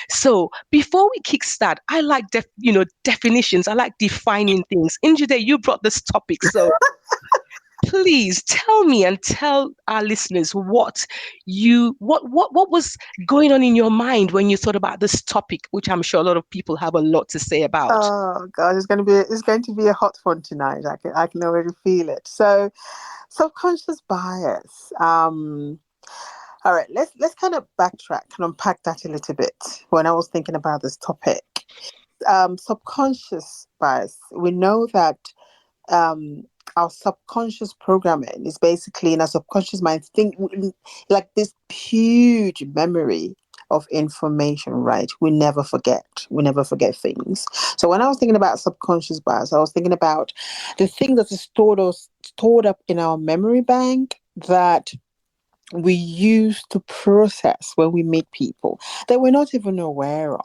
So before we kickstart, I like definitions. I like defining things. Injude, you brought this topic, so please tell me and tell our listeners what was going on in your mind when you thought about this topic, which I'm sure a lot of people have a lot to say about. Oh God, it's going to be a hot one tonight. I can already feel it. So subconscious bias. All right, let's kind of backtrack and unpack that a little bit. When I was thinking about this topic, subconscious bias. We know that um, our subconscious programming is basically in our subconscious mind think like this huge memory of information, right? We never forget things. So when I was thinking about subconscious bias, I was thinking about the thing that is stored up in our memory bank that we use to process when we meet people that we're not even aware of.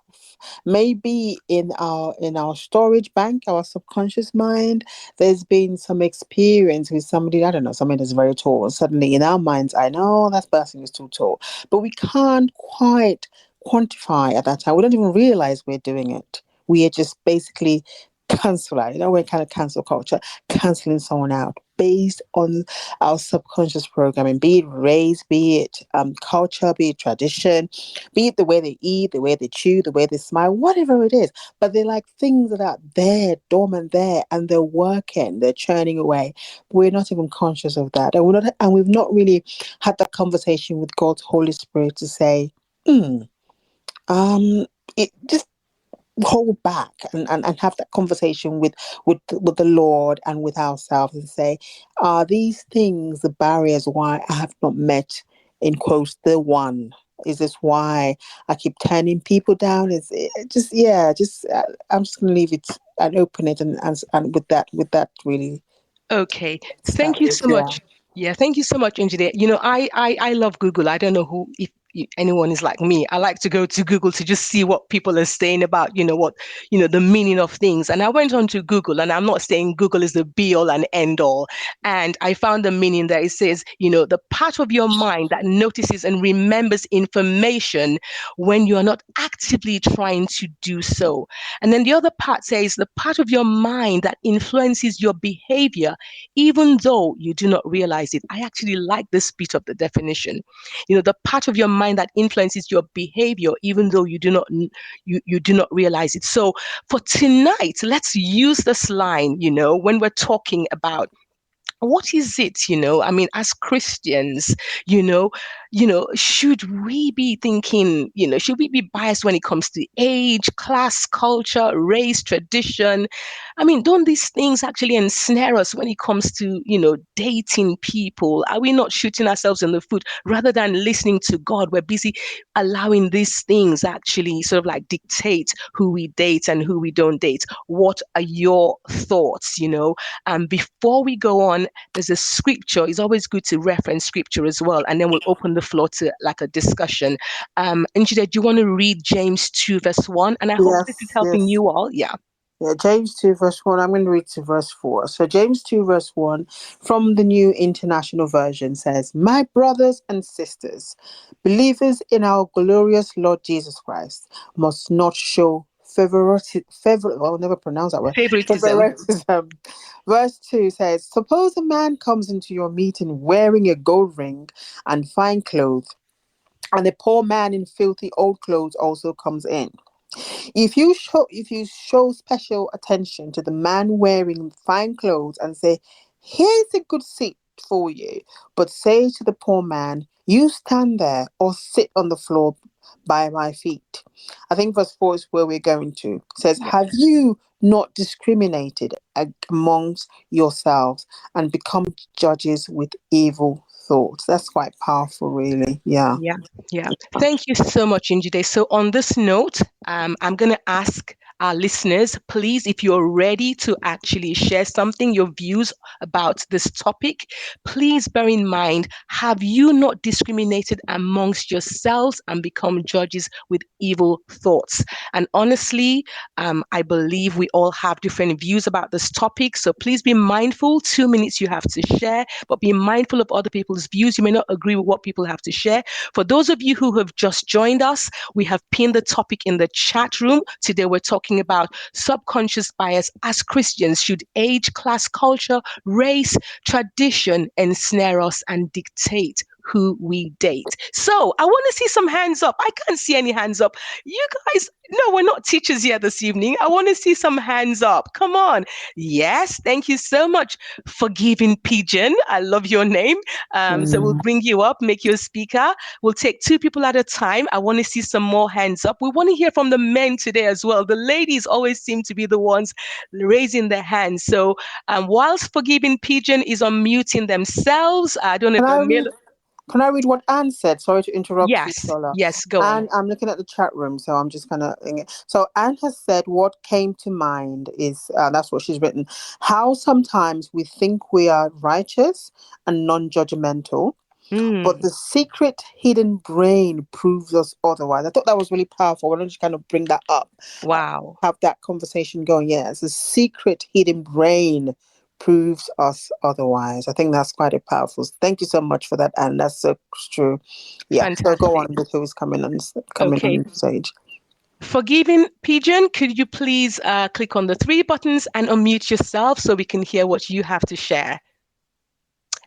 Maybe in our storage bank, our subconscious mind, there's been some experience with somebody, I don't know, somebody that's very tall, and suddenly in our minds I know that person is too tall, but we can't quite quantify at that time. We don't even realize we're doing it. We are just basically cancel out. We're kind of cancel culture, canceling someone out based on our subconscious programming, be it race, be it culture, be it tradition, be it the way they eat, the way they chew, the way they smile, whatever it is. But they're like things that are there, dormant there, and they're working, they're churning away. We're not even conscious of that, and we've not really had that conversation with God's Holy Spirit to say, hmm, it just hold back and have that conversation with the Lord and with ourselves and say, are these things the barriers why I have not met, in quotes, the one? Is this why I keep turning people down? Is it just, yeah, just I'm just gonna leave it and open it and with that really Okay, thank start you it. so Yeah. much. Yeah, thank you so much, Engineer. I love Google. I don't know who if anyone is like me. I like to go to Google to just see what people are saying about, the meaning of things. And I went on to Google, and I'm not saying Google is the be all and end all. And I found the meaning that it says, the part of your mind that notices and remembers information when you are not actively trying to do so. And then the other part says the part of your mind that influences your behavior even though you do not realize it. I actually like this bit of the definition. The part of your mind that influences your behavior, even though you do not realize it. So for tonight, let's use this line, when we're talking about what is it, I mean, as Christians, you know should we be thinking, should we be biased when it comes to age, class, culture, race, tradition? I mean, don't these things actually ensnare us when it comes to, dating people? Are we not shooting ourselves in the foot? Rather than listening to God, we're busy allowing these things actually sort of like dictate who we date and who we don't date. What are your thoughts? Before we go on, there's a scripture. It's always good to reference scripture as well, and then we'll open the floor to like a discussion. Njide, do you want to read James 2 verse 1? And I hope this is Yes, helping yes. you all. Yeah. Yeah, James 2, verse 1. I'm going to read to verse 4. So, James 2, verse 1 from the New International Version says, my brothers and sisters, believers in our glorious Lord Jesus Christ, must not show I'll never pronounce that word. Favoritism. Favoritism. Verse 2 says, suppose a man comes into your meeting wearing a gold ring and fine clothes, and a poor man in filthy old clothes also comes in. If you show special attention to the man wearing fine clothes and say, here's a good seat for you, but say to the poor man, you stand there or sit on the floor by my feet. I think verse 4 is where we're going to. It says, Yeah. have you not discriminated amongst yourselves and become judges with evil thoughts? That's quite powerful, really. Yeah. Yeah, yeah. Thank you so much, Njide. So on this note, I'm going to ask our listeners, please, if you're ready to actually share something, your views about this topic, please bear in mind, have you not discriminated amongst yourselves and become judges with evil thoughts? And honestly, I believe we all have different views about this topic. So please be mindful. 2 minutes you have to share, but be mindful of other people's views. You may not agree with what people have to share. For those of you who have just joined us, we have pinned the topic in the chat room. Today we're talking about subconscious bias as Christians. Should age, class, culture, race, tradition ensnare us and dictate who we date? So I want to see some hands up. I can't see any hands up. You guys, no, we're not teachers here this evening. I want to see some hands up. Come on. Yes, thank you so much, Forgiving Pigeon. I love your name. So we'll Mm. bring you up, make you a speaker. We'll take 2 people at a time. I want to see some more hands up. We want to hear from the men today as well. The ladies always seem to be the ones raising their hands. So whilst Forgiving Pigeon is unmuting themselves, I don't know Can if I Emil. read? Can I read what Anne said? Sorry to interrupt you, Yes, Sola. yes, go on. And I'm looking at the chat room, so I'm just kind of. So Anne has said what came to mind is that's what she's written. How sometimes we think we are righteous and non-judgmental, but Mm, the secret hidden brain proves us otherwise. I thought that was really powerful. Why don't you kind of bring that up? wow. Have that conversation going. Yes, the secret hidden brain proves us otherwise. I think that's quite a powerful. Thank you so much for that, and that's so true. Yeah. So go Fantastic. on with who's coming Okay. on stage. Forgiving Pigeon, could you please click on the 3 buttons and unmute yourself so we can hear what you have to share?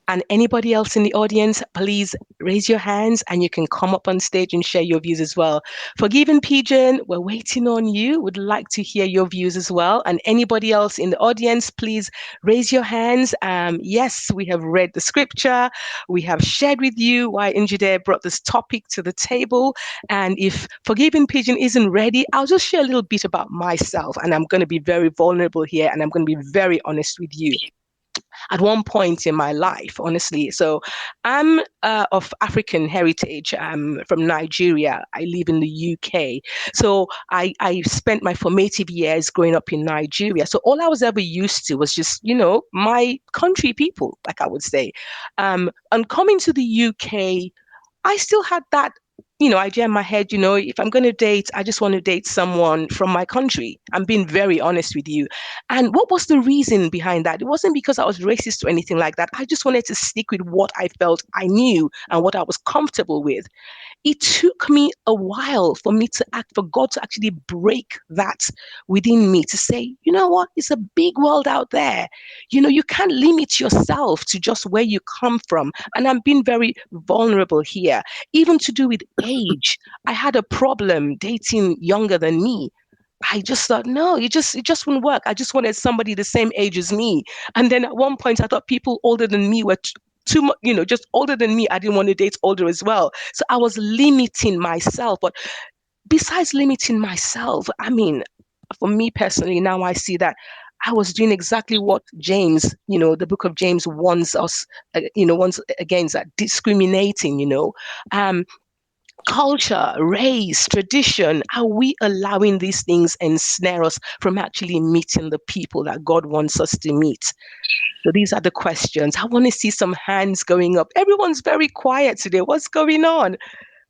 And anybody else in the audience, please raise your hands and you can come up on stage and share your views as well. Forgiven Pigeon, we're waiting on you. Would like to hear your views as well. And anybody else in the audience, please raise your hands. Yes, we have read the scripture. We have shared with you why Njide brought this topic to the table. And if Forgiven Pigeon isn't ready, I'll just share a little bit about myself. And I'm going to be very vulnerable here and I'm going to be very honest with you at one point in my life, honestly. So I'm of African heritage. I'm from Nigeria. I live in the UK. So I spent my formative years growing up in Nigeria. So all I was ever used to was just, my country people, like I would say. And coming to the UK, I still had that, idea in my head, if I'm going to date, I just want to date someone from my country. I'm being very honest with you. And what was the reason behind that? It wasn't because I was racist or anything like that. I just wanted to stick with what I felt I knew and what I was comfortable with. It took me a while for me to act, for God to actually break that within me to say, you know what, it's a big world out there. You can't limit yourself to just where you come from. And I'm being very vulnerable here, even to do with age. I had a problem dating younger than me. I just thought, no, it just wouldn't work. I just wanted somebody the same age as me. And then at one point, I thought people older than me were too much, just older than me. I didn't want to date older as well. So I was limiting myself. But besides limiting myself, I mean, for me personally, now I see that I was doing exactly what James, the book of James warns us, warns against that discriminating, um, culture, race, tradition, are we allowing these things ensnare us from actually meeting the people that God wants us to meet? So these are the questions. I want to see some hands going up. Everyone's very quiet today. What's going on?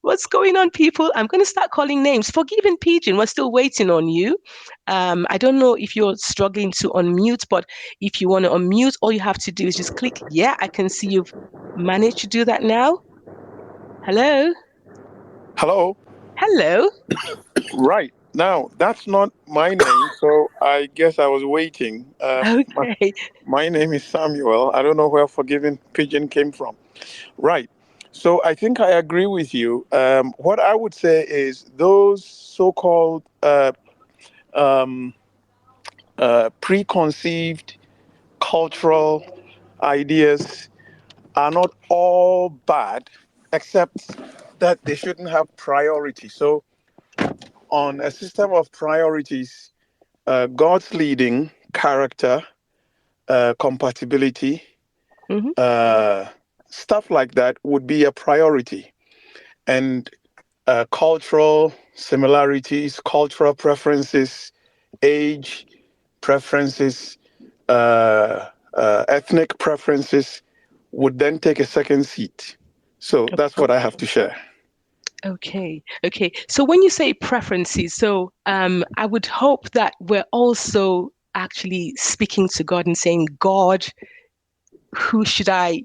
What's going on, people? I'm going to start calling names. Forgiven Pigeon, we're still waiting on you. I don't know if you're struggling to unmute, but if you want to unmute, all you have to do is just click. Yeah, I can see you've managed to do that now. Hello? Hello. Hello? Right. Now, that's not my name, so I guess I was waiting. Okay. My name is Samuel. I don't know where Forgiving Pigeon came from. Right. So I think I agree with you. What I would say is those so called preconceived cultural ideas are not all bad, except that they shouldn't have priority. So, on a system of priorities, God's leading, character, compatibility, Hmm. uh, stuff like that would be a priority. And cultural similarities, cultural preferences age preferences, ethnic preferences would then take a second seat. So that's what I have to share. Okay. Okay. So when you say preferences, so I would hope that we're also actually speaking to God and saying, God, who should I,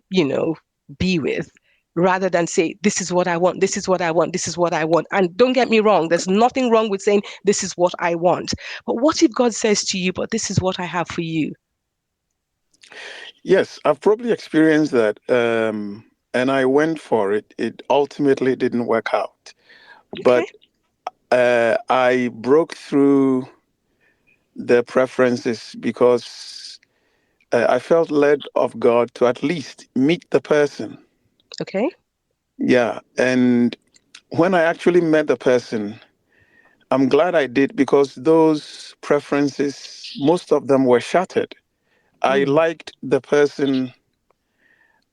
be with? Rather than say, this is what I want, this is what I want, this is what I want. And don't get me wrong, there's nothing wrong with saying, this is what I want. But what if God says to you, but this is what I have for you? Yes, I've probably experienced that. And I went for it. It ultimately didn't work out. Okay. But I broke through the preferences because I felt led of God to at least meet the person. Okay. Yeah. And when I actually met the person, I'm glad I did because those preferences, most of them were shattered. I Mm, liked the person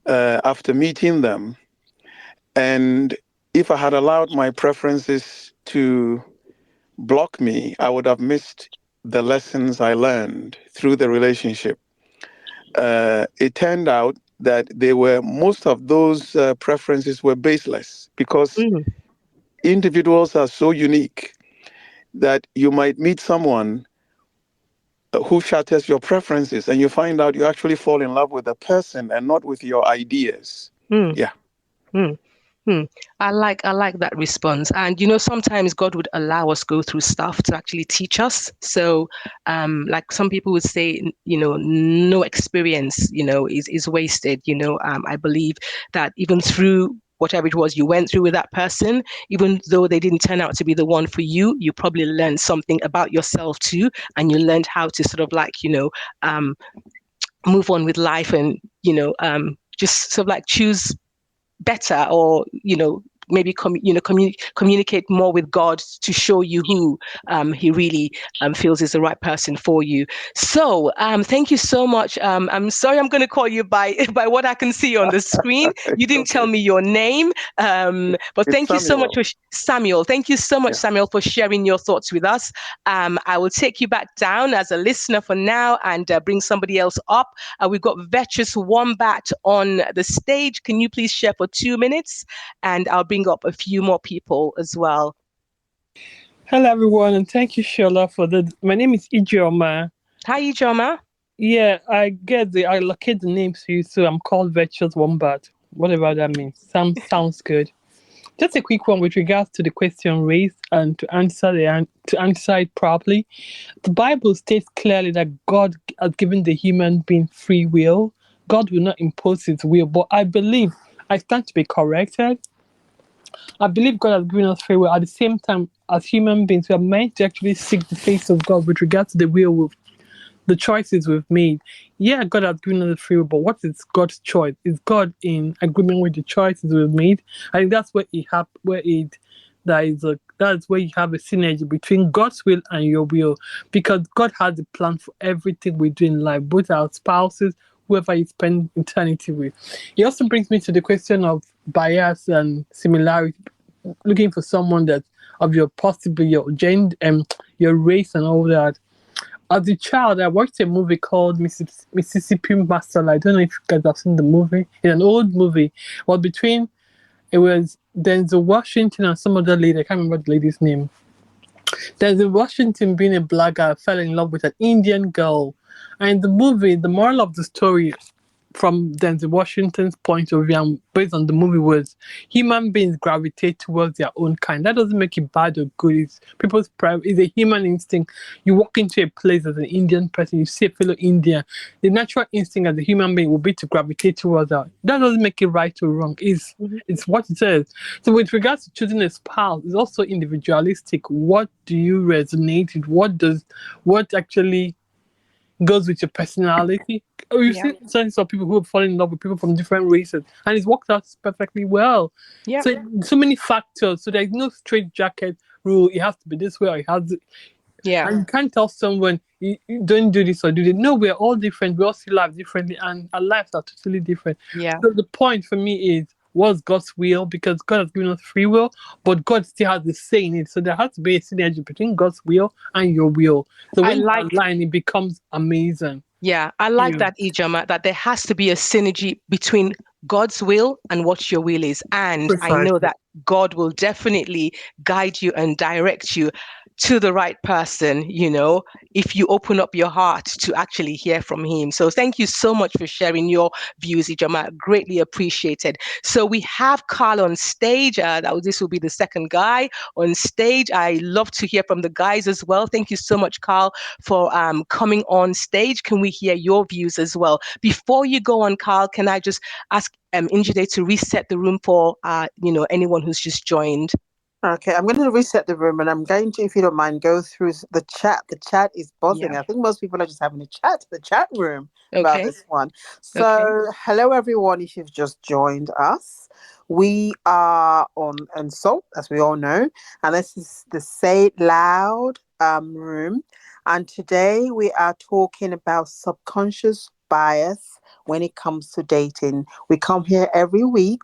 after meeting them. And if I had allowed my preferences to block me, I would have missed the lessons I learned through the relationship. It turned out that most of those preferences were baseless because mm, individuals are so unique that you might meet someone who shatters your preferences and you find out you actually fall in love with the person and not with your ideas. mm, Yeah. mm. Hmm. I like that response. And sometimes God would allow us go through stuff to actually teach us. So like some people would say, no experience, is wasted. I believe that even through whatever it was you went through with that person, even though they didn't turn out to be the one for you, you probably learned something about yourself too, and you learned how to sort of like, um move on with life and, just sort of like choose better, or maybe communicate more with God to show you who he really feels is the right person for you. So thank you so much. I'm sorry, I'm going to call you by by what I can see on the screen. You It's didn't tell okay. me your name, but It's thank you so much Samuel. for Samuel. Thank you so much, Yeah. Samuel, for sharing your thoughts with us. I will take you back down as a listener for now and bring somebody else up. We've got Virtuous Wombat on the stage. Can you please share for 2 minutes? And I'll bring up a few more people as well. Hello, everyone, and thank you, Shola, for the. My name is Ijeoma. Hi, Ijoma. Yeah, I locate the names for you, so I'm called Virtuous Wombat. Whatever that means. Sounds good. Just a quick one with regards to the question raised and to answer it properly. The Bible states clearly that God has given the human being free will. God will not impose his will, but I stand to be corrected. I believe God has given us free will. At the same time, as human beings, we are meant to actually seek the face of God with regard to the choices we've made. Yeah, God has given us free will, but what is God's choice? Is God in agreement with the choices we've made? I think that's that's where you have a synergy between God's will and your will, because God has a plan for everything we do in life, both our spouses, whoever you spend eternity with. It also brings me to the question of bias and similarity, looking for someone that of your possibly your gender and your race and all that. As a child, I watched a movie called Mississippi Master. I don't know if you guys have seen the movie. It's an old movie. Well, it was Denzel Washington and some other lady. I can't remember the lady's name. Denzel Washington, being a black guy, fell in love with an Indian girl. And the movie, the moral of the story from Denzel Washington's point of view and based on the movie was human beings gravitate towards their own kind. That doesn't make it bad or good. It's people's pride. It's a human instinct. You walk into a place as an Indian person, you see a fellow Indian. The natural instinct as a human being will be to gravitate towards that. That doesn't make it right or wrong. Mhm. It's what it says. So with regards to choosing a spouse, it's also individualistic. What do you resonate with? What actually goes with your personality? Oh, you Yeah. see signs of people who have fallen in love with people from different races, and it's worked out perfectly well. Yeah. So many factors. So there's no straight jacket rule. It has to be this way, or it has. Yeah. And you can't tell someone you don't do this or do that. No, we're all different. We all see life differently, and our lives are totally different. Yeah. So the point for me is, what's God's will, because God has given us free will, but God still has the say in it. So there has to be a synergy between God's will and your will. So I when you like align, it becomes amazing. Yeah, I like Yeah, that, Ijama, that there has to be a synergy between God's will and what your will is. And I know precisely. that God will definitely guide you and direct you to the right person, if you open up your heart to actually hear from him. So thank you so much for sharing your views, Ijama. Greatly appreciated. So we have Carl on stage. This will be the second guy on stage. I love to hear from the guys as well. Thank you so much, Carl, for coming on stage. Can we hear your views as well? Before you go on, Carl, can I just ask Injide to reset the room for anyone who's just joined? Okay, I'm going to reset the room and I'm going to, if you don't mind, go through the chat. The chat is buzzing. Yeah. I think most people are just having the chat room about Okay. this one. Okay. So, hello everyone, if you've just joined us. We are on Insult, as we all know, and this is the Say It Loud room. And today we are talking about subconscious bias when it comes to dating. We come here every week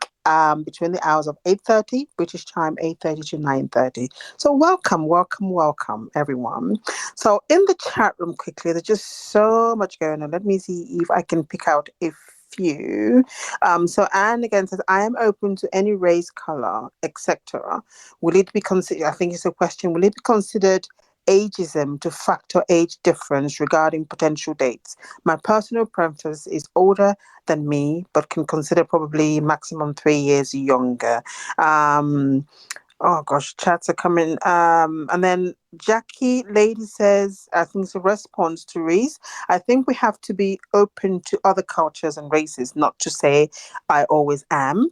between the hours of 8:30 British time, 8:30 to 9:30. So welcome, everyone. So in the chat room quickly, there's just so much going on. Let me see if I can pick out a few. So Anne again says, I am open to any race, color, etc. Will it be considered, I think it's a question, will it be considered ageism to factor age difference regarding potential dates? My personal preference is older than me, but can consider probably maximum 3 years younger. Oh gosh, chats are coming. And then Jackie Lady says, I think it's a response to Reese. I think we have to be open to other cultures and races, not to say I always am.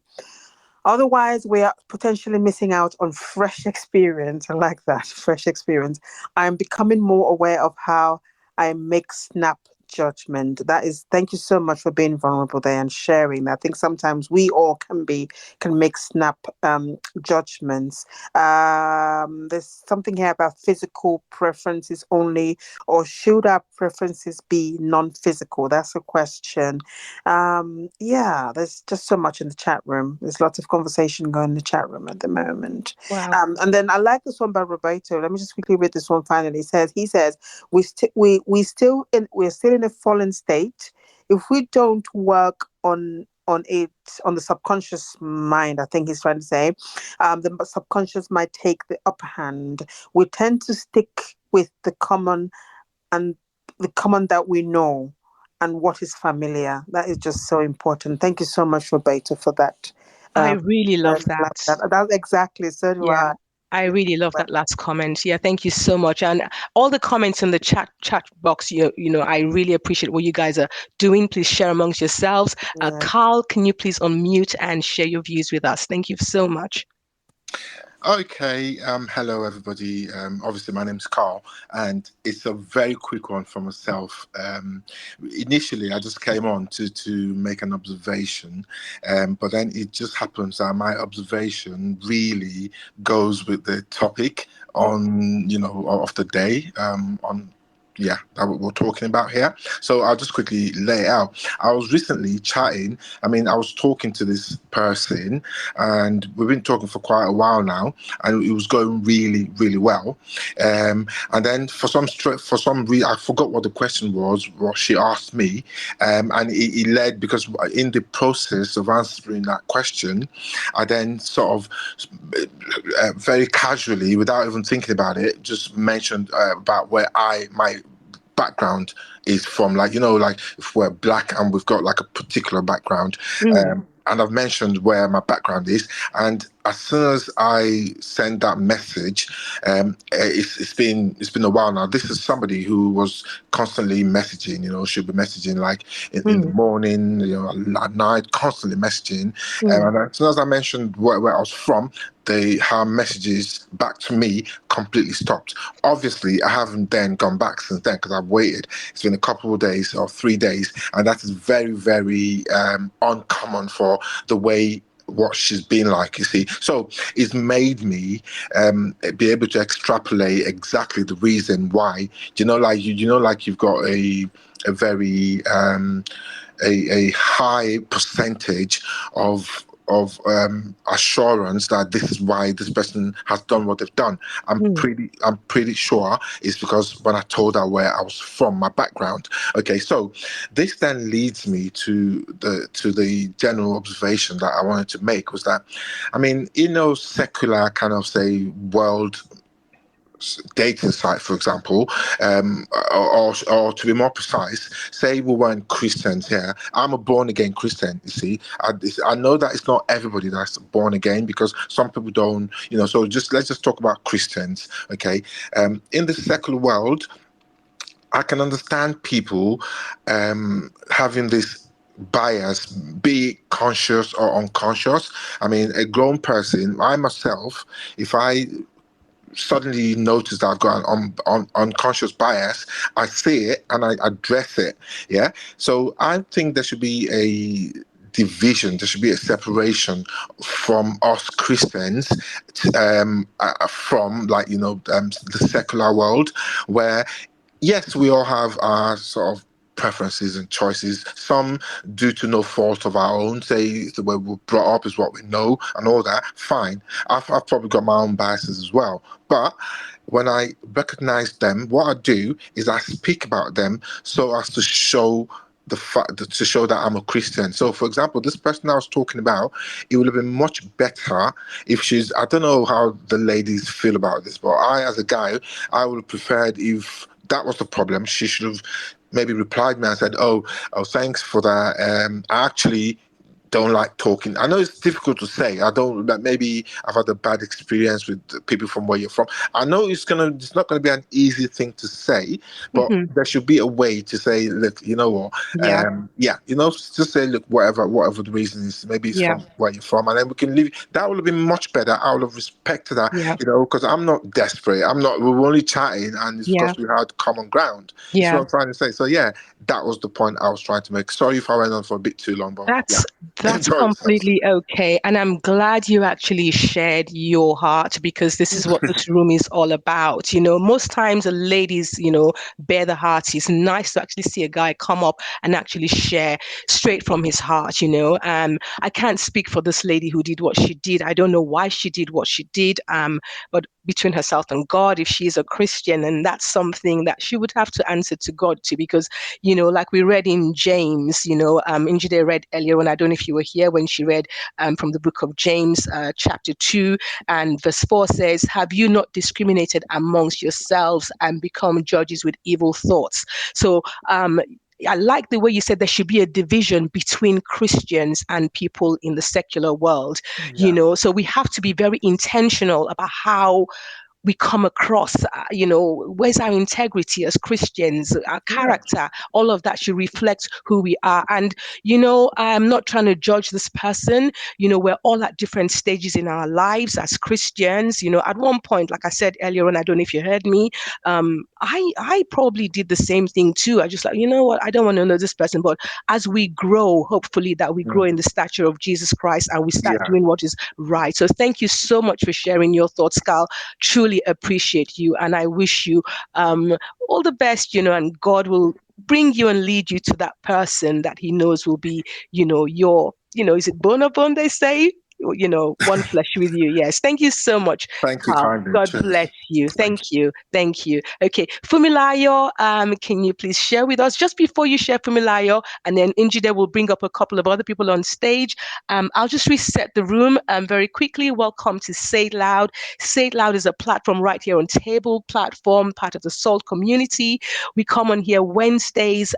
Otherwise, we are potentially missing out on fresh experience. I like that, fresh experience. I'm becoming more aware of how I make snap judgment. That is, thank you so much for being vulnerable there and sharing that. I think sometimes we all can make snap judgments. There's something here about physical preferences only, or should our preferences be non-physical? That's a question. Yeah, there's just so much in the chat room. There's lots of conversation going in the chat room at the moment. Wow. And then I like this one by Roberto. Let me just quickly read this one finally. He says we're still in a fallen state if we don't work on it, on the subconscious mind. I think he's trying to say the subconscious might take the upper hand. We tend to stick with the common that we know and what is familiar. That is just so important. Thank you so much, Roberto, for that. I really love Like that. that's exactly, so do Yeah. I. I really love that last comment. Yeah, thank you so much. And all the comments in the chat box, I really appreciate what you guys are doing. Please share amongst yourselves. Yeah. Carl, can you please unmute and share your views with us? Thank you so much. Okay, hello everybody. Obviously, my name's Carl, and it's a very quick one for myself. Initially, I just came on to make an observation, but then it just happens that my observation really goes with the topic of the day, that we're talking about here. So I'll just quickly lay it out. I was recently chatting. I was talking to this person, and we've been talking for quite a while now, and it was going really, really well. And then for some reason, I forgot what the question was. What she asked me, and it led, because in the process of answering that question, I then sort of very casually, without even thinking about it, just mentioned about where my background is from, like if we're black and we've got like a particular background, and I've mentioned where my background is, and as soon as I send that message, it's been a while now. This is somebody who was constantly messaging, she'll be messaging like in the morning, at night, constantly messaging, and as soon as I mentioned where I was from, her messages back to me completely stopped. Obviously, I haven't then gone back since then, because I've waited. It's been a couple of days or 3 days, and that is very, very uncommon for the way what she's been like, you see. So it's made me be able to extrapolate exactly the reason why. Like you've got a very a high percentage of of assurance that this is why this person has done what they've done. I'm pretty sure it's because when I told her where I was from, my background. Okay, so this then leads me to the general observation that I wanted to make, was that, I mean, secular kind of say world dating site, for example, or to be more precise, say we weren't Christians here. I'm a born again Christian. You see, I know that it's not everybody that's born again, because some people don't. So let's just talk about Christians, okay? In the secular world, I can understand people having this bias, be it conscious or unconscious. I mean, a grown person, I myself, if I suddenly notice that I've got an unconscious bias, I see it and I address it. Yeah. So I think there should be a division, there should be a separation from us Christians from the secular world, where yes, we all have our sort of preferences and choices, some due to no fault of our own, say the way we're brought up is what we know and all that, fine. I've probably got my own biases as well. But when I recognize them, what I do is I speak about them so as to show the fact to show that I'm a Christian. So, for example, this person I was talking about, it would have been much better if she's, I don't know how the ladies feel about this, but I, as a guy, I would have preferred if that was the problem. She should have maybe replied me and said, oh, thanks for that. I actually don't like talking. I know it's difficult to say. I don't, that maybe I've had a bad experience with people from where you're from. I know it's not gonna be an easy thing to say, but there should be a way to say, look, you know what, just say, look, whatever the reason is, maybe it's from where you're from, and then we can leave. That would have been much better. I would have respected that, because I'm not desperate. We're only chatting, and it's because we had common ground. That's what I'm trying to say. So that was the point I was trying to make. Sorry if I went on for a bit too long, but That's completely okay. And I'm glad you actually shared your heart, because this is what this room is all about. Most times the ladies, bear the heart. It's nice to actually see a guy come up and actually share straight from his heart. I can't speak for this lady who did what she did. I don't know why she did what she did. But between herself and God, if she is a Christian, and that's something that she would have to answer to God to, because, like we read in James, Njide read earlier, and I don't know if you were here when she read from the book of James, chapter 2 and verse 4 says, have you not discriminated amongst yourselves and become judges with evil thoughts? So, I like the way you said there should be a division between Christians and people in the secular world, so we have to be very intentional about how we come across, where's our integrity as Christians, our character, all of that should reflect who we are. And, I'm not trying to judge this person. We're all at different stages in our lives as Christians. At one point, like I said earlier on, I don't know if you heard me, I probably did the same thing too. I just like, what, I don't want to know this person. But as we grow, hopefully that we grow in the stature of Jesus Christ and we start doing what is right. So thank you so much for sharing your thoughts, Carl. Truly appreciate you, and I wish you all the best, and God will bring you and lead you to that person that he knows will be, your, is it bone of bone, they say? One flesh with you. Yes. Thank you so much, Thank you Carl. kindly. God Cheers. bless you. Thank you. Okay. Fumilayo, can you please share with us just before you share, Fumilayo, and then Njide will bring up a couple of other people on stage. I'll just reset the room very quickly. Welcome to Say It Loud. Say It Loud is a platform right here on Table Platform, part of the SALT community. We come on here Wednesdays,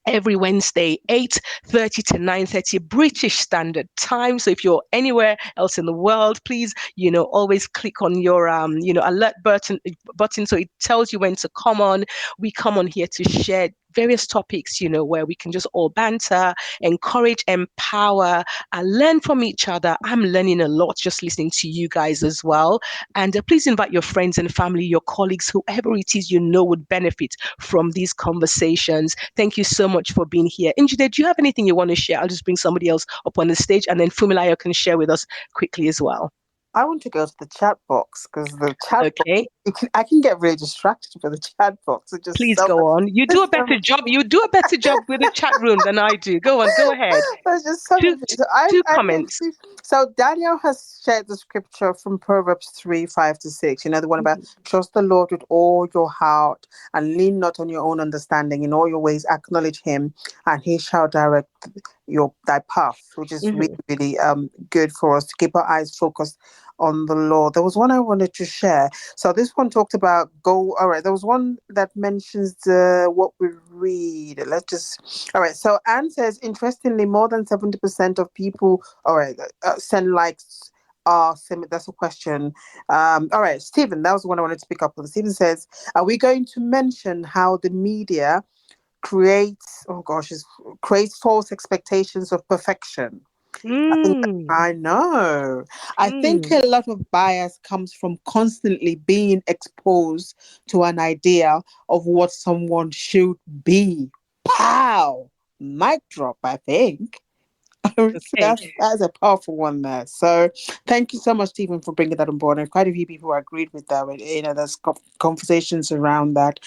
every Wednesday, 8:30 to 9:30 British Standard Time. So if you're anywhere else in the world, please, always click on your, alert button so it tells you when to come on. We come on here to share various topics, where we can just all banter, encourage, empower, and learn from each other. I'm learning a lot just listening to you guys as well. And please invite your friends and family, your colleagues, whoever it is would benefit from these conversations. Thank you so much for being here. Njide, do you have anything you want to share? I'll just bring somebody else up on the stage, and then Fumilayo can share with us quickly as well. I want to go to the chat box, because the chat box I can get really distracted with the chat box. It's just Please so go much. on. You do a better job. You do a better job with the chat room than I do. Go on. Go ahead. There's just so Two, many things. So I, two I comments. think so. Daniel has shared the scripture from Proverbs 3:5-6. You know, the one about trust the Lord with all your heart and lean not on your own understanding. In all your ways, acknowledge Him, and He shall direct thy path, which is really, really good for us to keep our eyes focused on the Lord. There was one I wanted to share. So this one talked about go. All right, there was one that mentions what we read. Let's just. All right. So Anne says, interestingly, more than 70% of people. All right, send likes. That's a question. All right, Stephen, that was the one I wanted to pick up on. Stephen says, are we going to mention how the media creates false expectations of perfection? I know. I think a lot of bias comes from constantly being exposed to an idea of what someone should be. Pow! Mic drop, I think. Okay. That's a powerful one there. So thank you so much, Stephen, for bringing that on board. And quite a few people agreed with that. You know, there's conversations around that.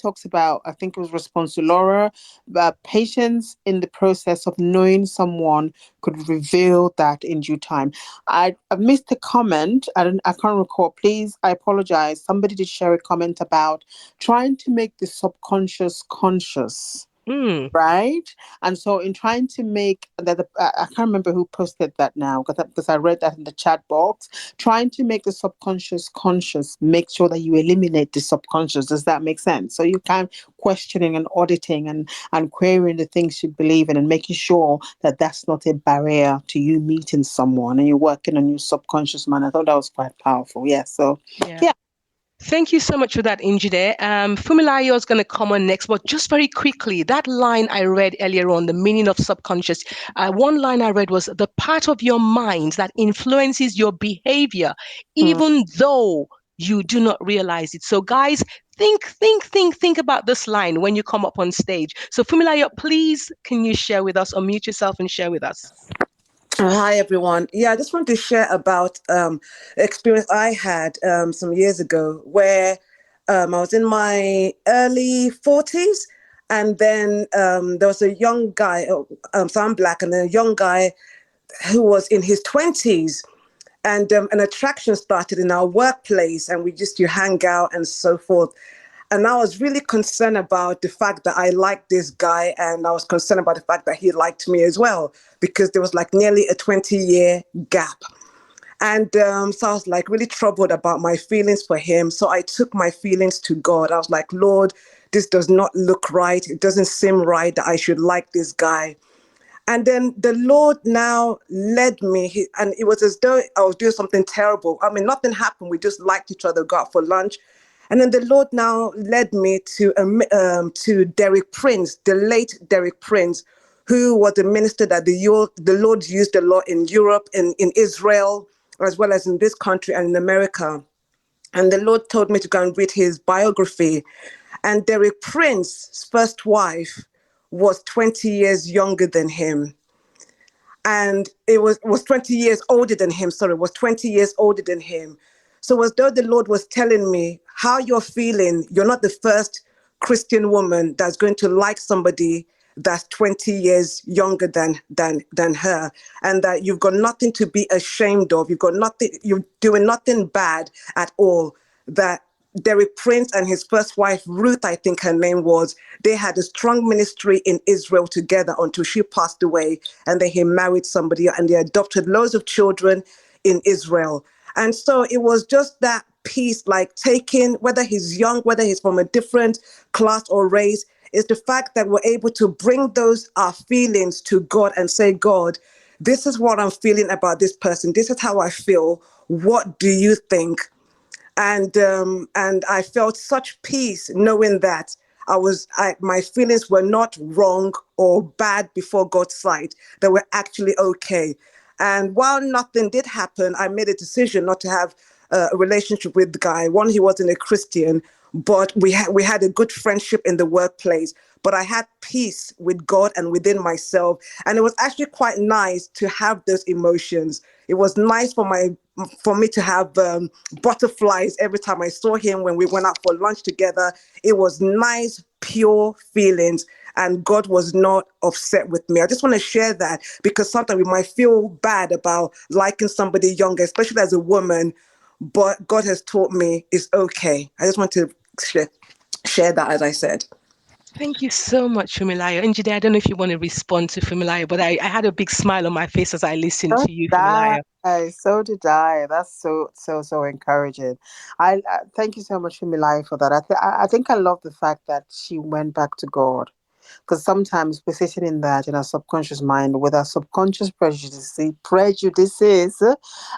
Talks about, I think it was response to Laura, patience in the process of knowing someone could reveal that in due time. I missed a comment. I can't recall. Please, I apologize. Somebody did share a comment about trying to make the subconscious conscious. Right, and so in trying to make that, I can't remember who posted that now because I read that in the chat box. Trying to make the subconscious conscious, make sure that you eliminate the subconscious. Does that make sense? So you can questioning and auditing and querying the things you believe in and making sure that that's not a barrier to you meeting someone and you're working on your subconscious mind. I thought that was quite powerful. Yeah. So yeah. Thank you so much for that, Injide. Fumilayo is going to come on next, but just very quickly, that line I read earlier on, the meaning of subconscious, one line I read was the part of your mind that influences your behavior, even though you do not realize it. So guys, think about this line when you come up on stage. So Fumilayo, please, can you share with us, unmute yourself and share with us? Hi, everyone. Yeah, I just wanted to share about experience I had some years ago where I was in my early 40s, and then there was a young guy, so I'm Black, and a young guy who was in his 20s, and an attraction started in our workplace, and we just to hang out and so forth. And I was really concerned about the fact that I liked this guy, and I was concerned about the fact that he liked me as well, because there was like nearly a 20-year gap. And so I was like really troubled about my feelings for him. So I took my feelings to God. I was like, Lord, this does not look right. It doesn't seem right that I should like this guy. And then the Lord now led me, and it was as though I was doing something terrible. I mean, nothing happened. We just liked each other, got for lunch. And then the Lord now led me to Derek Prince, the late Derek Prince, who was a minister that the Lord used a lot in Europe, in Israel, as well as in this country and in America. And the Lord told me to go and read his biography. And Derek Prince's first wife was 20 years younger than him. And it was 20 years older than him. Sorry, was 20 years older than him. So as though the Lord was telling me how you're feeling, you're not the first Christian woman that's going to like somebody that's 20 years younger than her, and that you've got nothing to be ashamed of. You're doing nothing bad at all. That Derek Prince and his first wife, Ruth, I think her name was, they had a strong ministry in Israel together until she passed away, and then he married somebody and they adopted loads of children in Israel. And so it was just that piece, like taking, whether he's young, whether he's from a different class or race, is the fact that we're able to bring our feelings to God and say, God, this is what I'm feeling about this person. This is how I feel. What do you think? And I felt such peace knowing that my feelings were not wrong or bad before God's sight. They were actually okay. And while nothing did happen, I made a decision not to have a relationship with the guy. One, he wasn't a Christian, but we had a good friendship in the workplace. But I had peace with God and within myself. And it was actually quite nice to have those emotions. It was nice for me to have butterflies every time I saw him when we went out for lunch together. It was nice, pure feelings, and God was not upset with me. I just want to share that, because sometimes we might feel bad about liking somebody younger, especially as a woman, but God has taught me it's okay. I just want to share that, as I said. Thank you so much, Fumilayo. Njide, I don't know if you want to respond to Fumilayo, but I had a big smile on my face as I listened So to you, did Fumilayo. I. So did I. That's so encouraging. I thank you so much, Milai, for that. I think I love the fact that she went back to God, because sometimes we're sitting in that in our subconscious mind with our subconscious prejudices,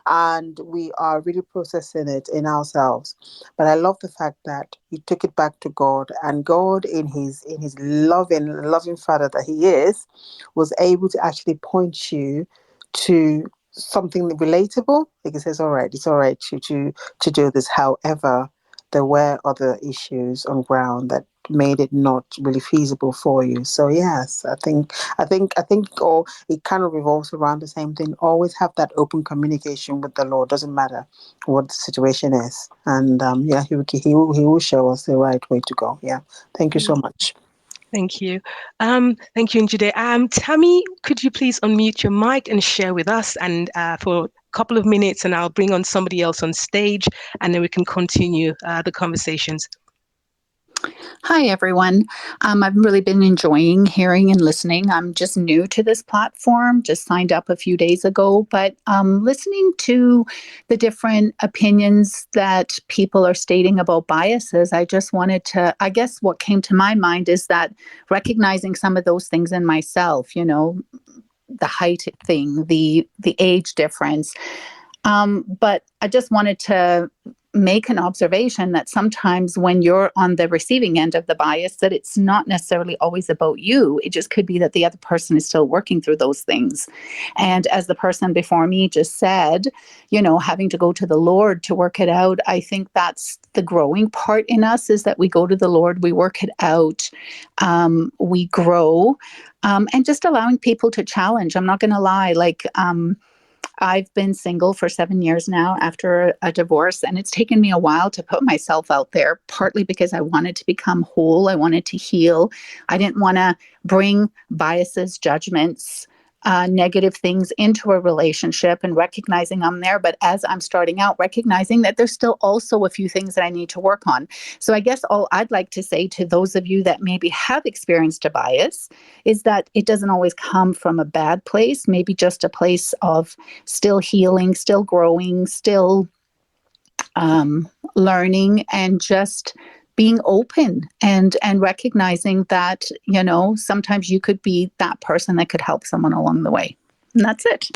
and we are really processing it in ourselves. But I love the fact that you took it back to God, and God, in his loving Father that He is, was able to actually point you to something relatable. Like it says, all right, it's all right to do this. However, there were other issues on ground that made it not really feasible for you. So yes, I think or it kind of revolves around the same thing. Always have that open communication with the Lord. Doesn't matter what the situation is, and yeah, he will show us the right way to go. Yeah, thank you so much. Thank you. Thank you, Njide. Tammy, could you please unmute your mic and share with us and for a couple of minutes, and I'll bring on somebody else on stage, and then we can continue the conversations. Hi, everyone. I've really been enjoying hearing and listening. I'm just new to this platform, just signed up a few days ago, but listening to the different opinions that people are stating about biases, I just wanted to, I guess what came to my mind is that recognizing some of those things in myself, the height thing, the age difference. But I just wanted to make an observation that sometimes when you're on the receiving end of the bias, that it's not necessarily always about you. It just could be that the other person is still working through those things. And as the person before me just said, having to go to the Lord to work it out, I think that's the growing part in us, is that we go to the Lord, we work it out, we grow, and just allowing people to challenge. I'm not going to lie, I've been single for 7 years now after a divorce, and it's taken me a while to put myself out there, partly because I wanted to become whole. I wanted to heal. I didn't want to bring biases, judgments, negative things into a relationship, and recognizing I'm there. But as I'm starting out, recognizing that there's still also a few things that I need to work on. So I guess all I'd like to say to those of you that maybe have experienced a bias is that it doesn't always come from a bad place, maybe just a place of still healing, still growing, still learning, and just being open and recognizing that, sometimes you could be that person that could help someone along the way. And that's it.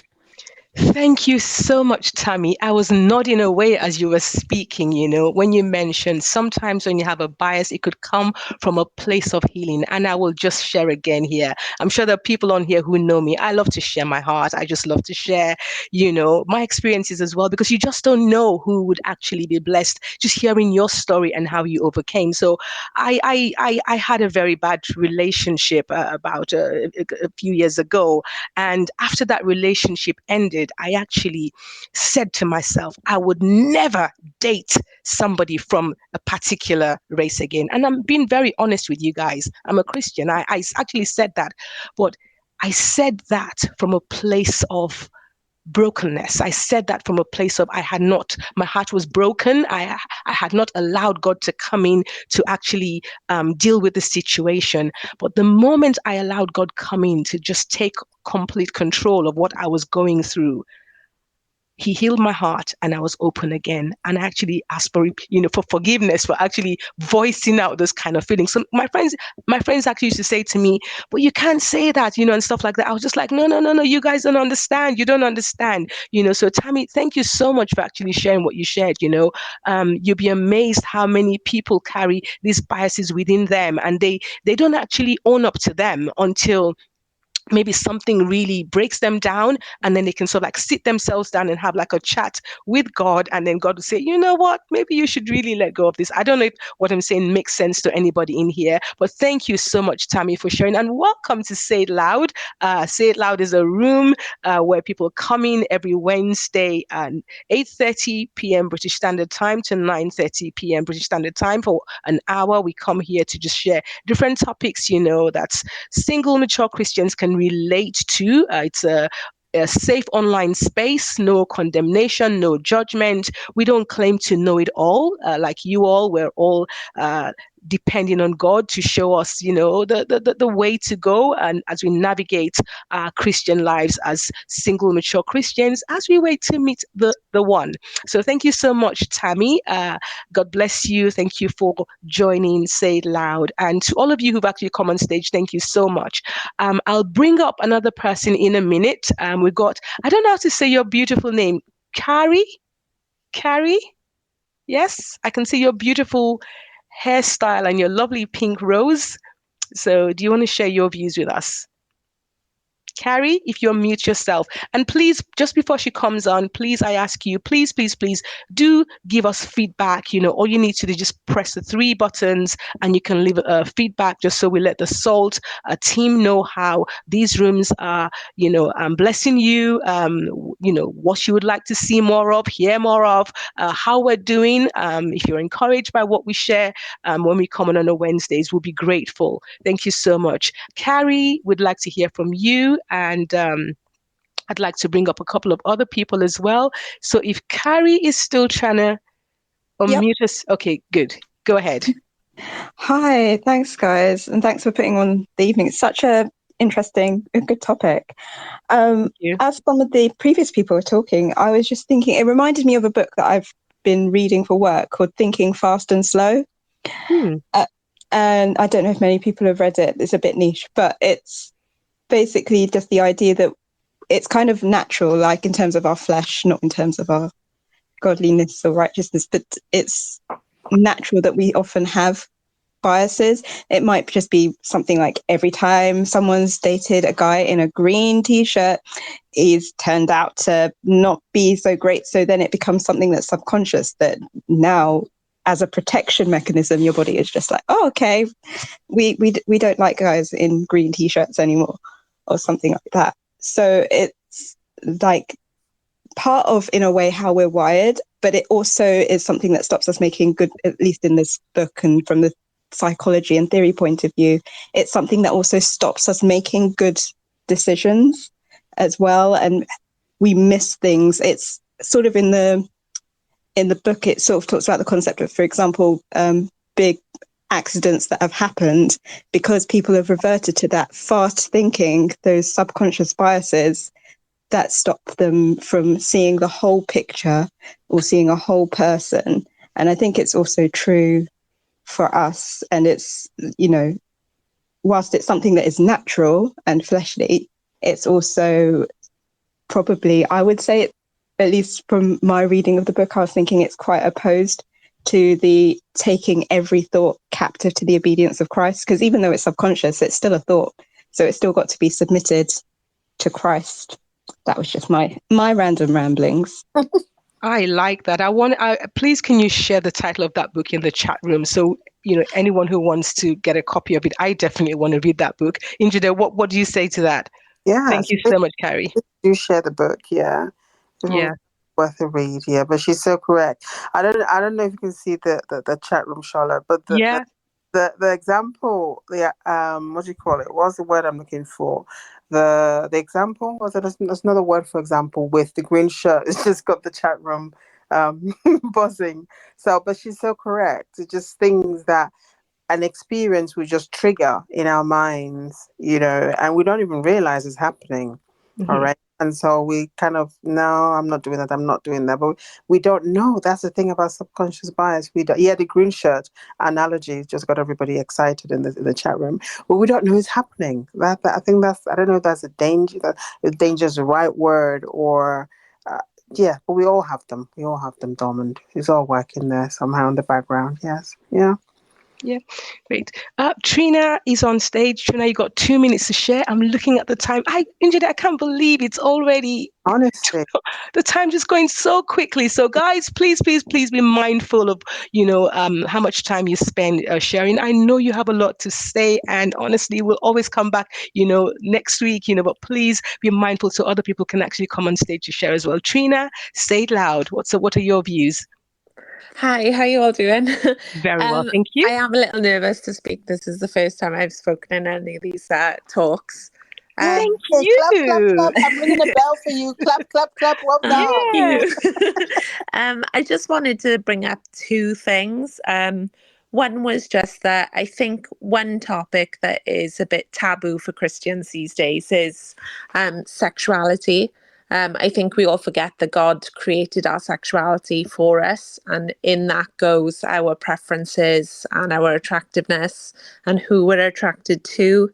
Thank you so much, Tammy. I was nodding away as you were speaking, when you mentioned sometimes when you have a bias, it could come from a place of healing. And I will just share again here. I'm sure there are people on here who know me. I love to share my heart. I just love to share, my experiences as well, because you just don't know who would actually be blessed just hearing your story and how you overcame. So I had a very bad relationship about a few years ago. And after that relationship ended, I actually said to myself, I would never date somebody from a particular race again. And I'm being very honest with you guys. I'm a Christian. I actually said that, but I said that from a place of brokenness. I said that from a place of my heart was broken. I had not allowed God to come in to actually deal with the situation. But the moment I allowed God come in to just take complete control of what I was going through, He healed my heart and I was open again. And I actually asked for, for forgiveness for actually voicing out those kind of feelings. So my friends actually used to say to me, but you can't say that, and stuff like that. I was just like, no, you guys don't understand. You don't understand, So Tammy, thank you so much for actually sharing what you shared, You'll be amazed how many people carry these biases within them, and they don't actually own up to them until maybe something really breaks them down, and then they can sort of like sit themselves down and have like a chat with God, and then God will say, you know what, maybe you should really let go of this. I don't know if what I'm saying makes sense to anybody in here, but thank you so much, Tammy, for sharing, and welcome to Say It Loud. Say It Loud is a room where people come in every Wednesday at 8:30 p.m. British Standard Time to 9:30 p.m. British Standard Time for an hour. We come here to just share different topics, that's single mature Christians can relate to. It's a safe online space, no condemnation, no judgment. We don't claim to know it all. Like you all, we're all depending on God to show us, the way to go, and as we navigate our Christian lives as single mature Christians, as we wait to meet the one. So thank you so much, Tammy. God bless you. Thank you for joining Say It Loud. And to all of you who've actually come on stage, thank you so much. I'll bring up another person in a minute. We've got, I don't know how to say your beautiful name, Carrie? Yes, I can see your beautiful hairstyle and your lovely pink rose. So do you want to share your views with us? Carrie, if you unmute yourself. And please, just before she comes on, please, I ask you, please do give us feedback. All you need to do is just press the 3 buttons and you can leave feedback, just so we let the SALT team know how these rooms are, blessing you, what you would like to see more of, hear more of, how we're doing. If you're encouraged by what we share when we come on Wednesdays, we'll be grateful. Thank you so much. Carrie, we'd like to hear from you. And I'd like to bring up a couple of other people as well. So if Carrie is still trying to unmute us, okay, good. Go ahead. Hi, thanks guys, and thanks for putting on the evening. It's such a good topic. As some of the previous people were talking, I was just thinking, it reminded me of a book that I've been reading for work called Thinking Fast and Slow. And I don't know if many people have read it. It's a bit niche, but it's basically just the idea that it's kind of natural, like in terms of our flesh, not in terms of our godliness or righteousness, but it's natural that we often have biases. It might just be something like every time someone's dated a guy in a green t-shirt, he's turned out to not be so great. So then it becomes something that's subconscious, that now as a protection mechanism, your body is just like, oh, okay, we don't like guys in green t-shirts anymore, or something like that. So it's like part of, in a way, how we're wired, but it also is something that stops us making good, at least in this book and from the psychology and theory point of view, it's something that also stops us making good decisions as well. And we miss things. It's sort of in the book, it sort of talks about the concept of, for example, big accidents that have happened because people have reverted to that fast thinking, those subconscious biases that stop them from seeing the whole picture or seeing a whole person. And I think it's also true for us. And it's, whilst it's something that is natural and fleshly, it's also probably, I would say, at least from my reading of the book, I was thinking it's quite opposed to the taking every thought captive to the obedience of Christ, because even though it's subconscious, it's still a thought. So it's still got to be submitted to Christ. That was just my random ramblings. I like that. Please, can you share the title of that book in the chat room? So, anyone who wants to get a copy of it, I definitely want to read that book. Injide, what do you say to that? Yeah. Thank you so much, Carrie. Do share the book, yeah. Yeah. Worth a read, yeah. But she's so correct. I don't know if you can see the chat room, Charlotte, but the example, what do you call it? What's the word I'm looking for? The example, there's another word for example with the green shirt. It's just got the chat room buzzing. So, but she's so correct. It's just things that an experience will just trigger in our minds, and we don't even realize it's happening. All right. And so we kind of, no, I'm not doing that. But we don't know. That's the thing about subconscious bias. We don't. Yeah, the green shirt analogy just got everybody excited in the chat room. But we don't know it's happening. I think I don't know if that's a danger. If danger is the right word or, yeah. But we all have them. We all have them dormant. It's all working there somehow in the background. Yes. Yeah. Yeah, great. Trina is on stage. Trina, you got 2 minutes to share. I'm looking at the time. Injide, I can't believe it's already Honestly. the time just going so quickly. So guys, please be mindful of, how much time you spend sharing. I know you have a lot to say, and honestly, we'll always come back, next week, but please be mindful so other people can actually come on stage to share as well. Trina, say it loud. What are your views? Hi, how you all doing? Very well, thank you. I am a little nervous to speak. This is the first time I've spoken in any of these talks. Thank Clap, clap, you. clap. I'm ringing a bell for you. Clap, clap, clap. Well done. Yes. I just wanted to bring up two things. One was just that I think one topic that is a bit taboo for Christians these days is sexuality. I think we all forget that God created our sexuality for us, and in that goes our preferences and our attractiveness and who we're attracted to.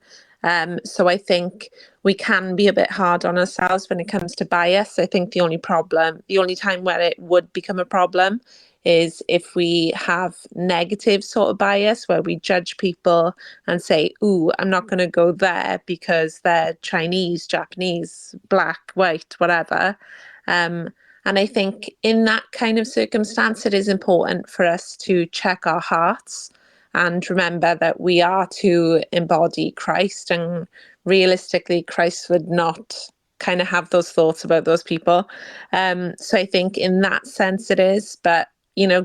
So I think we can be a bit hard on ourselves when it comes to bias. I think the only time where it would become a problem is if we have negative sort of bias where we judge people and say, ooh, I'm not going to go there because they're Chinese, Japanese, black, white, whatever. And I think in that kind of circumstance, it is important for us to check our hearts and remember that we are to embody Christ, and realistically, Christ would not kind of have those thoughts about those people. So I think in that sense it is, but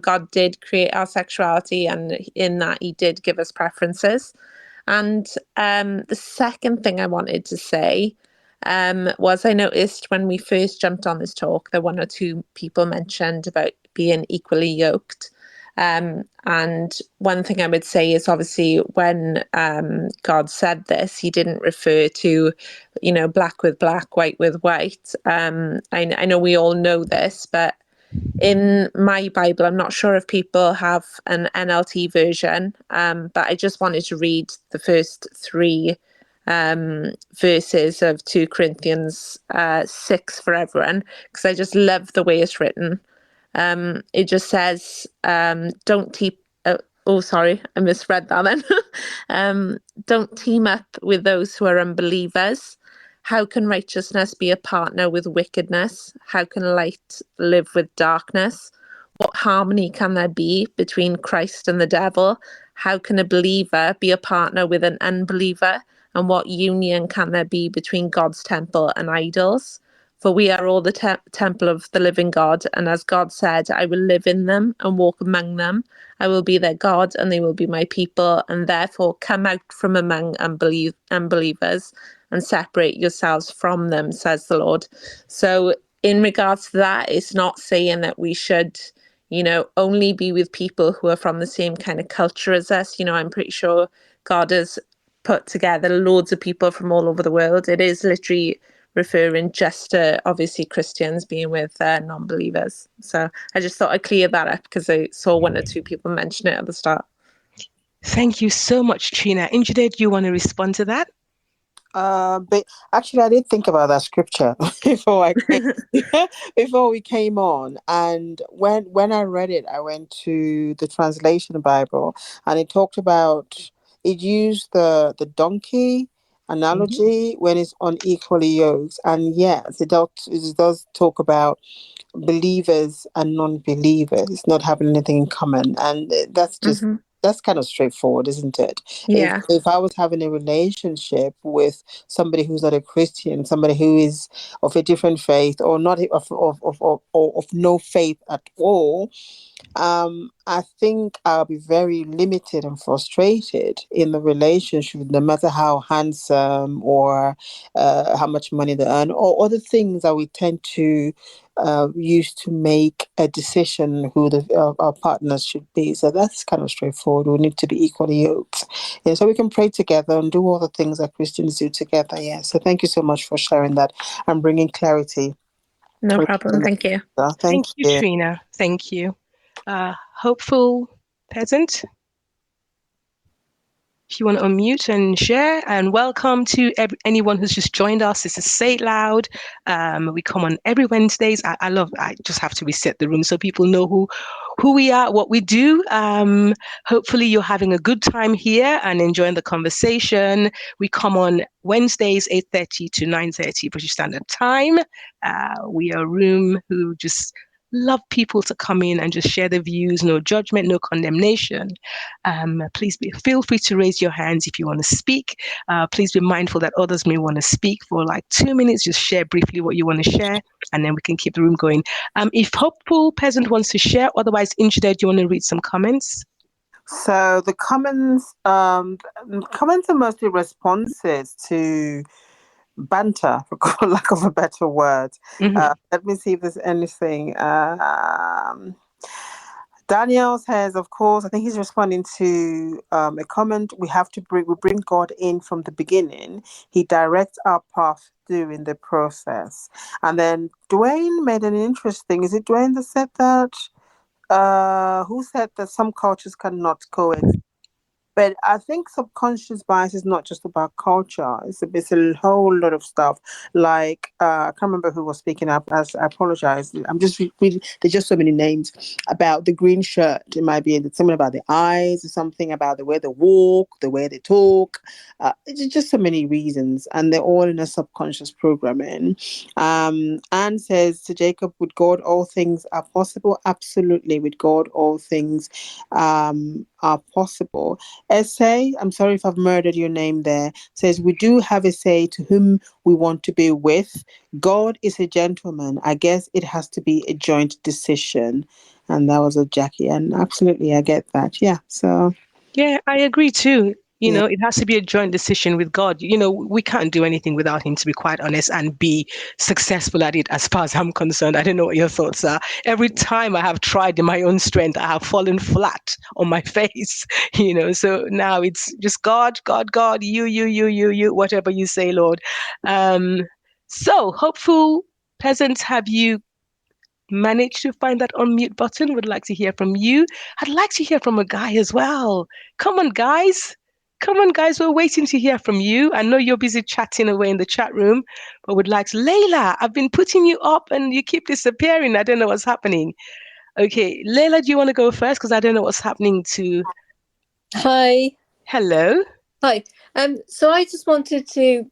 God did create our sexuality, and in that he did give us preferences. And the second thing I wanted to say was I noticed when we first jumped on this talk that one or two people mentioned about being equally yoked. And one thing I would say is obviously when God said this, he didn't refer to, black with black, white with white. I know we all know this, but in my Bible, I'm not sure if people have an NLT version, but I just wanted to read the first three verses of 2 Corinthians 6 for everyone, because I just love the way it's written. It just says, don't team. Oh, sorry, I misread that then. Don't team up with those who are unbelievers. How can righteousness be a partner with wickedness? How can light live with darkness? What harmony can there be between Christ and the devil? How can a believer be a partner with an unbeliever? And what union can there be between God's temple and idols? For we are all the temple of the living God, and as God said, I will live in them and walk among them. I will be their God, and they will be my people, and therefore come out from among unbelievers and separate yourselves from them, says the Lord. So in regards to that, it's not saying that we should, only be with people who are from the same kind of culture as us. I'm pretty sure God has put together loads of people from all over the world. It is literally referring just to obviously Christians being with non-believers. So I just thought I'd clear that up because I saw one or two people mention it at the start. Thank you so much, Trina. Injide, do you want to respond to that? But actually, I did think about that scripture before before we came on, and when I read it, I went to the translation Bible, and it talked about it used the donkey analogy when it's unequally yoked, and yes, it does talk about believers and non-believers not having anything in common, and that's just that's kind of straightforward, isn't it? Yeah. If I was having a relationship with somebody who's not a Christian, somebody who is of a different faith or not of no faith at all, I think I'll be very limited and frustrated in the relationship, no matter how handsome or how much money they earn, or other things that we tend to use to make a decision who our partners should be. So that's kind of straightforward. We need to be equally yoked. Yeah, so we can pray together and do all the things that Christians do together. Yeah. So thank you so much for sharing that and bringing clarity. No problem. Thank you. Thank you, Trina. Thank you. Hopeful peasant. If you want to unmute and share, and welcome to anyone who's just joined us. This is Say It Loud. We come on every Wednesdays. I just have to reset the room so people know who we are, what we do. Hopefully you're having a good time here and enjoying the conversation. We come on Wednesdays, 8:30 to 9:30 British Standard Time. We are a room who just love people to come in and just share their views, no judgment, no condemnation. Please feel free to raise your hands if you want to speak. Please be mindful that others may want to speak for like 2 minutes. Just share briefly what you want to share, and then we can keep the room going. If Hopeful Peasant wants to share, otherwise, Inchide, do you want to read some comments? So the comments are mostly responses to banter, for lack of a better word. Mm-hmm. Let me see if there's anything. Daniel says, of course, I think he's responding to a comment. We bring God in from the beginning. He directs our path during the process. And then Dwayne made an interesting. Is it Dwayne that said that? Who said that some cultures cannot coexist? But I think subconscious bias is not just about culture. It's a whole lot of stuff. Like, I can't remember who was speaking up. As I apologize. I'm just reading. There's just so many names about the green shirt. It might be something about the eyes or something about the way they walk, the way they talk. It's just so many reasons. And they're all in a subconscious programming. Anne says to Jacob, with God, all things are possible. Absolutely. With God, all things are possible. Essay, I'm sorry if I've murdered your name there, says, we do have a say to whom we want to be with. God is a gentleman. I guess it has to be a joint decision. And that was a Jackie. And absolutely, I get that. Yeah. So. Yeah, I agree too. Yeah. It has to be a joint decision with God. We can't do anything without him, to be quite honest, and be successful at it as far as I'm concerned. I don't know what your thoughts are. Every time I have tried in my own strength, I have fallen flat on my face, So now it's just God, God, God, you, whatever you say, Lord. So, Hopeful Peasants, have you managed to find that unmute button? Would like to hear from you. I'd like to hear from a guy as well. Come on, guys. We're waiting to hear from you. I know you're busy chatting away in the chat room, but would like to. Layla, I've been putting you up and you keep disappearing. I don't know what's happening. Okay, Layla, do you want to go first? Because I don't know what's happening to. Hi. Hello. Hi. So I just wanted to.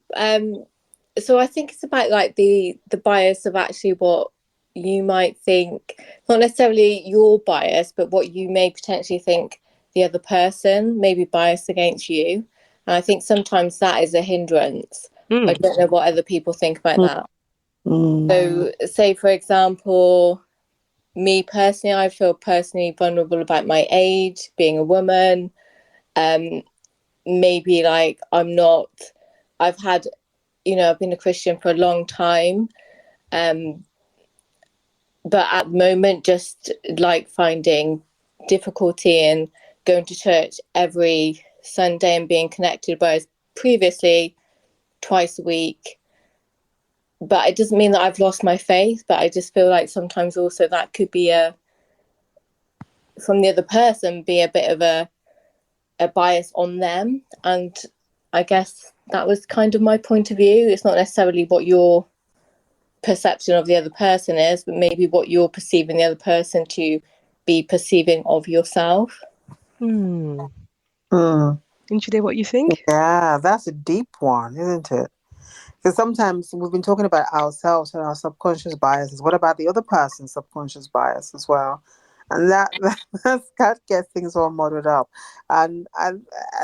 So I think it's about like the bias of actually what you might think, not necessarily your bias, but what you may potentially think the other person may be biased against you. And I think sometimes that is a hindrance. I don't know what other people think about that. So say, for example, me personally, I feel personally vulnerable about my age, being a woman. Maybe like I've been a Christian for a long time. But at the moment, just like finding difficulty in going to church every Sunday and being connected, whereas previously twice a week. But it doesn't mean that I've lost my faith, but I just feel like sometimes also that could be from the other person, be a bit of a bias on them. And I guess that was kind of my point of view. It's not necessarily what your perception of the other person is, but maybe what you're perceiving the other person to be perceiving of yourself. Inchide, what you think? Yeah, that's a deep one, isn't it? Because sometimes we've been talking about ourselves and our subconscious biases. What about the other person's subconscious bias as well? And that gets things all muddled up. And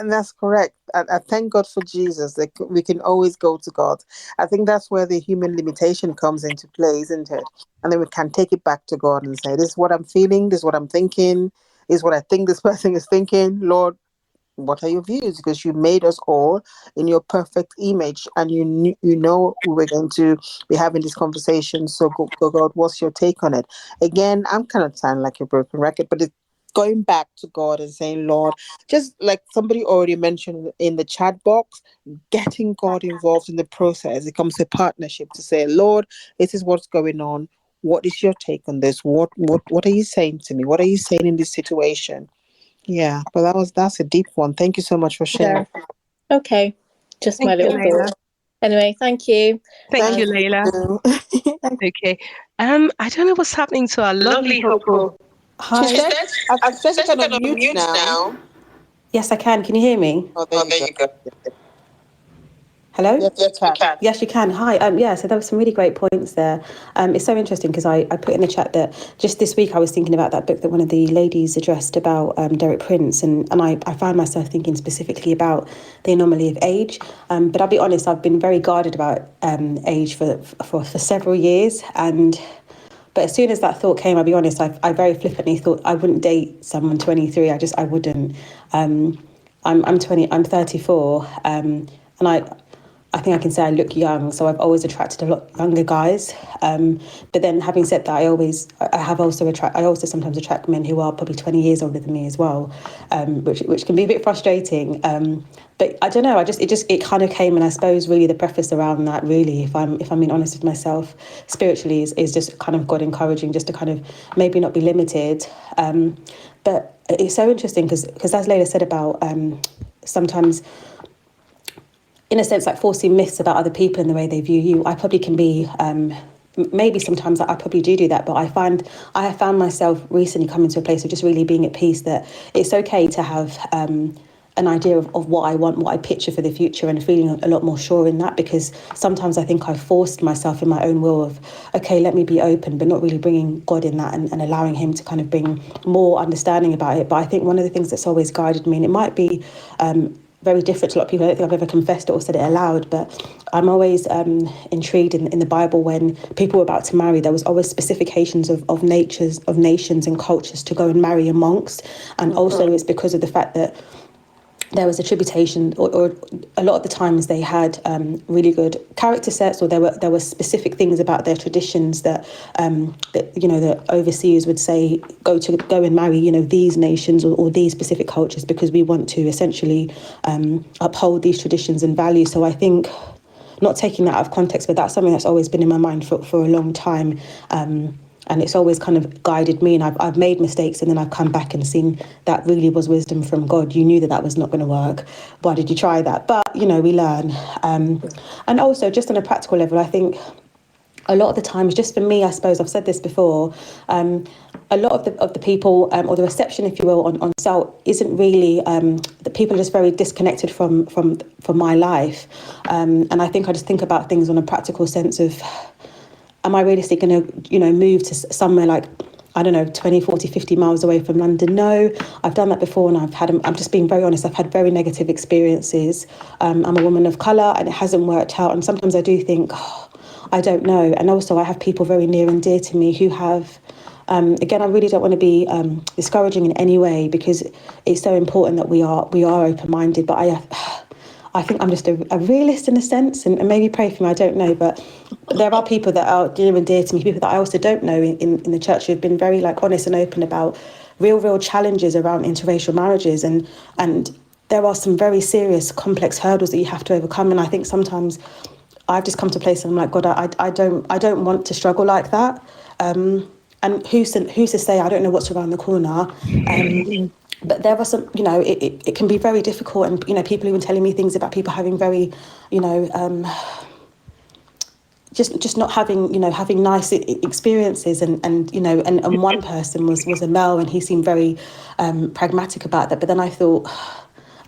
that's correct. I thank God for Jesus. We can always go to God. I think that's where the human limitation comes into play, isn't it? And then we can take it back to God and say, this is what I'm feeling, this is what I'm thinking, this is what I think this person is thinking. Lord, what are your views? Because you made us all in your perfect image, and you know we were going to be having this conversation. So, God, what's your take on it? Again, I'm kind of sounding like a broken record, but it's going back to God and saying, Lord, just like somebody already mentioned in the chat box, getting God involved in the process. It comes a partnership to say, Lord, this is what's going on. What is your take on this? What are you saying to me? What are you saying in this situation? Yeah, but that's a deep one. Thank you so much for sharing. Yeah. Okay. Just Thank my you, little Layla. thought. Anyway, thank you. Thank you, Thank Layla. you. Okay. I don't know what's happening to our lovely hopeful. She Hi. said, she said you can unmute now. Yes, I can. Can you hear me? Oh, there you go. Hello? Yes, you can. Yes, you can. Hi. Yeah, so there were some really great points there. It's so interesting because I put in the chat that just this week I was thinking about that book that one of the ladies addressed about Derek Prince, and I found myself thinking specifically about the anomaly of age. But I'll be honest, I've been very guarded about age for several years, but as soon as that thought came, I'll be honest, I very flippantly thought I wouldn't date someone 23. I wouldn't. I'm 20. I'm 34, and I think I can say I look young, so I've always attracted a lot younger guys. But then, having said that, I also sometimes attract men who are probably 20 years older than me as well, which can be a bit frustrating. But I don't know. It kind of came, and I suppose really the preface around that, really, if I'm being honest with myself, spiritually, is just kind of God encouraging, just to kind of maybe not be limited. But it's so interesting because as Layla said about sometimes, in a sense, like forcing myths about other people and the way they view you, I probably can be, maybe sometimes I probably do that, but I have found myself recently coming to a place of just really being at peace, that it's okay to have an idea of what I want, what I picture for the future, and feeling a lot more sure in that, because sometimes I think I forced myself in my own will of, okay, let me be open, but not really bringing God in that and allowing him to kind of bring more understanding about it. But I think one of the things that's always guided me, and it might be very different to a lot of people. I don't think I've ever confessed it or said it aloud, but I'm always intrigued in the Bible when people were about to marry. There was always specifications of nations and cultures to go and marry amongst, and also it's because of the fact that there was attribution, or a lot of the times they had really good character sets, or there were specific things about their traditions that the overseers would say, go and marry these nations or these specific cultures, because we want to essentially uphold these traditions and values. So I think, not taking that out of context, but that's something that's always been in my mind for a long time. And it's always kind of guided me, and I've made mistakes, and then I've come back and seen that really was wisdom from God. You knew that was not going to work. Why did you try that? But, we learn. And also, just on a practical level, I think a lot of the times, just for me, I suppose, I've said this before, a lot of the people, or the reception, if you will, on SALT isn't really, the people are just very disconnected from my life. And I think I just think about things on a practical sense of, am I realistically going to, move to somewhere like, I don't know, 20, 40, 50 miles away from London? No, I've done that before, and I'm just being very honest, I've had very negative experiences. I'm a woman of colour, and it hasn't worked out. And sometimes I do think, I don't know. And also I have people very near and dear to me who have, again, I really don't want to be discouraging in any way, because it's so important that we are open-minded. But I think I'm just a realist in a sense, and maybe pray for me, I don't know, but there are people that are near and dear to me, people that I also don't know in the church, who have been very honest and open about real challenges around interracial marriages, and there are some very serious, complex hurdles that you have to overcome. And I think sometimes I've just come to a place and I'm like, God, I don't want to struggle like that. And who's to say I don't know what's around the corner. But there are some, it can be very difficult, and people even telling me things about people having very, just not having, having nice experiences, and one person was a male, and he seemed very pragmatic about that. But then I thought,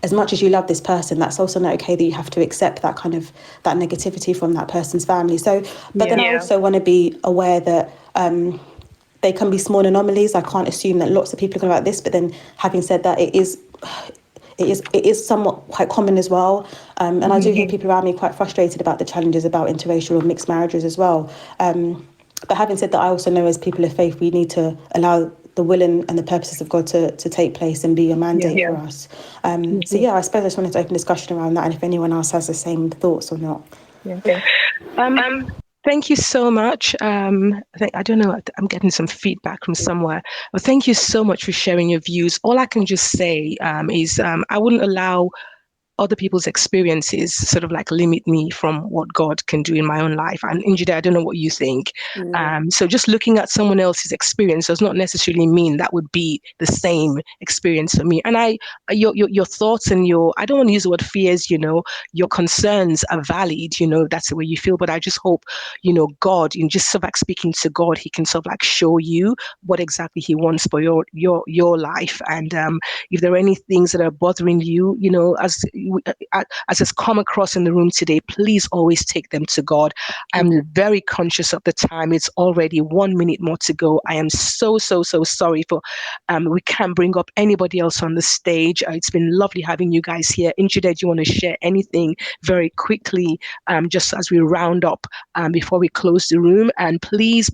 as much as you love this person, that's also not okay that you have to accept that kind of that negativity from that person's family. So, but then I also want to be aware that they can be small anomalies. I can't assume that lots of people are going about this, but then having said that, it is somewhat quite common as well. And I do hear people around me quite frustrated about the challenges about interracial or mixed marriages as well. But having said that, I also know as people of faith, we need to allow the will and the purposes of God to take place and be a mandate for us. So yeah, I suppose I just wanted to open discussion around that, and if anyone else has the same thoughts or not. Thank you so much. I don't know, I'm getting some feedback from somewhere. But thank you so much for sharing your views. All I can just say is I wouldn't allow other people's experiences sort of like limit me from what God can do in my own life. And Njide, I don't know what you think. So just looking at someone else's experience does not necessarily mean that would be the same experience for me. And your thoughts and I don't want to use the word fears, your concerns are valid, that's the way you feel. But I just hope, God, just sort of like speaking to God, he can sort of like show you what exactly he wants for your life. And if there are any things that are bothering you, as has come across in the room today, please always take them to God. I'm very conscious of the time. It's already 1 minute more to go. I am so sorry for we can't bring up anybody else on the stage. It's been lovely having you guys here. Njide, do you want to share anything very quickly, just as we round up before we close the room? And please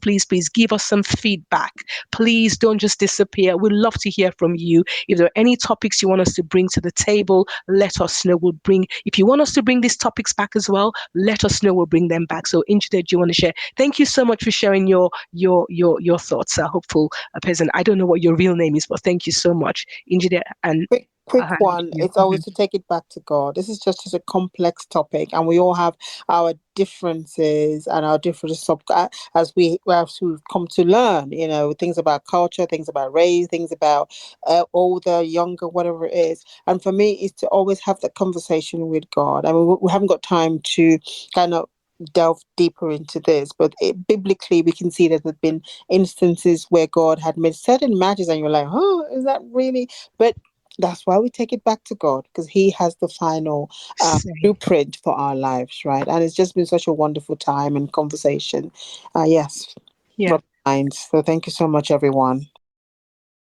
give us some feedback. Please don't just disappear. We'd love to hear from you. If there are any topics you want us to bring to the table, let us know. If you want us to bring these topics back as well, let us know. We'll bring them back. So Njide, do you want to share? Thank you so much for sharing your thoughts, hopeful peasant. I don't know what your real name is, but thank you so much, Njide. And quick one. It's always to take it back to God. This is just a complex topic, and we all have our differences and our different as we've come to learn. Things about culture, things about race, things about older, younger, whatever it is. And for me, is to always have that conversation with God. I mean, we haven't got time to kind of delve deeper into this, but biblically we can see that there've been instances where God had made certain matches, and you're like, oh, is that really? But that's why we take it back to God, because he has the final blueprint for our lives, right? And it's just been such a wonderful time and conversation. Yes. Yeah. So thank you so much, everyone.